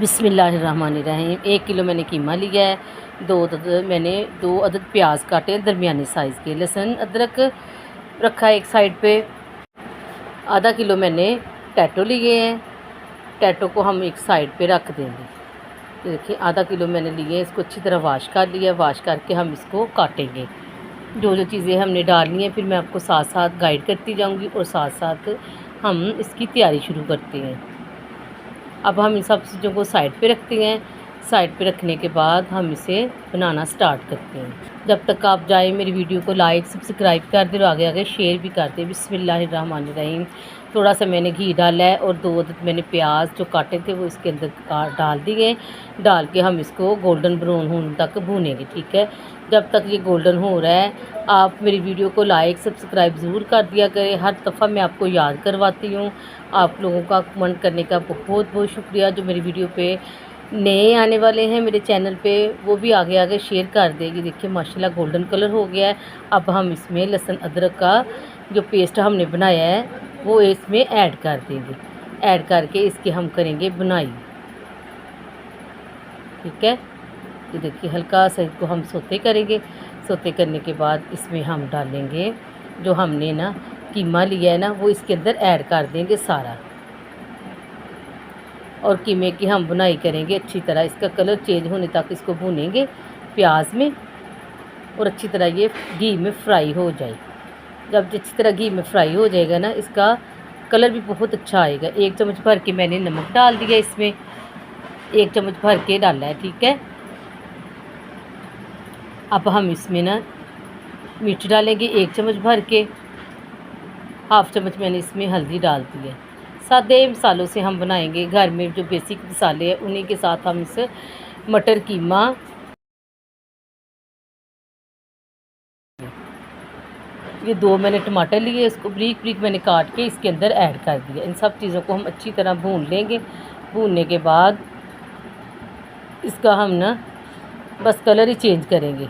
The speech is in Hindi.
बिस्मिल्लाहिर्रहमानिर्रहीम। 1 किलो मैंने कीमा लिया है। 2 अदद प्याज काटे हैं दरमियाने साइज़ के। लहसुन अदरक रखा है एक साइड पे। आधा किलो मैंने टैटो लिए हैं। टैटो को हम एक साइड पे रख देंगे। ये देखिए आधा किलो मैंने लिए, इसको अच्छी तरह वाश कर लिया। वाश करके हम इसको काटेंगे। जो जो चीज़ें हमने डालनी है फिर मैं आपको साथ साथ गाइड करती जाऊंगी और साथ साथ हम इसकी तैयारी शुरू करते हैं। अब हम इन सब चीज़ों को साइड पे रखते हैं। साइड पे रखने के बाद हम इसे बनाना स्टार्ट करते हैं। जब तक आप जाए मेरी वीडियो को लाइक सब्सक्राइब कर दे और आगे आगे शेयर भी कर दे। बिस्मिल्लाहिर्रहमानिर्रहीम। थोड़ा सा मैंने घी डाला है और 2 अदद मैंने प्याज जो काटे थे वो इसके अंदर डाल दिए। डाल के हम इसको गोल्डन ब्राउन होने तक भूनेंगे। ठीक है, जब तक ये गोल्डन हो रहा है आप मेरी वीडियो को लाइक सब्सक्राइब ज़रूर कर दिया करें। हर दफ़ा मैं आपको याद करवाती हूँ। आप लोगों का कमेंट करने का बहुत बहुत शुक्रिया। जो मेरी वीडियो पे नए आने वाले हैं मेरे चैनल पे वो भी आगे आगे शेयर कर देगी। देखिए माशाल्लाह गोल्डन कलर हो गया है। अब हम इसमें लहसुन अदरक का जो पेस्ट हमने बनाया है वो इसमें ऐड कर देंगे। ऐड करके इसकी हम करेंगे बुनाई। ठीक है, ये देखिए हल्का सा इसको हम सोते करेंगे। सोते करने के बाद इसमें हम डालेंगे जो हमने ना कीमा लिया है ना वो इसके अंदर ऐड कर देंगे सारा। और कीमे की हम बुनाई करेंगे अच्छी तरह। इसका कलर चेंज होने तक इसको भूनेंगे प्याज में और अच्छी तरह ये घी में फ्राई हो जाए। जब अच्छी तरह घी में फ्राई हो जाएगा ना इसका कलर भी बहुत अच्छा आएगा। 1 चम्मच भर के मैंने नमक डाल दिया इसमें। 1 चम्मच भर के डाला है। ठीक है, अब हम इसमें ना मिर्च डालेंगे 1 चम्मच भर के। हाफ़ चम्मच मैंने इसमें हल्दी डाल दी है। सादे मसालों से हम बनाएंगे। घर में जो बेसिक मसाले हैं उन्हीं के साथ हम इस मटर कीमा। ये 2 मैंने टमाटर लिए, इसको बारीक बारीक मैंने काट के इसके अंदर ऐड कर दिया। इन सब चीज़ों को हम अच्छी तरह भून लेंगे। भूनने के बाद इसका हम ना बस कलर ही चेंज करेंगे।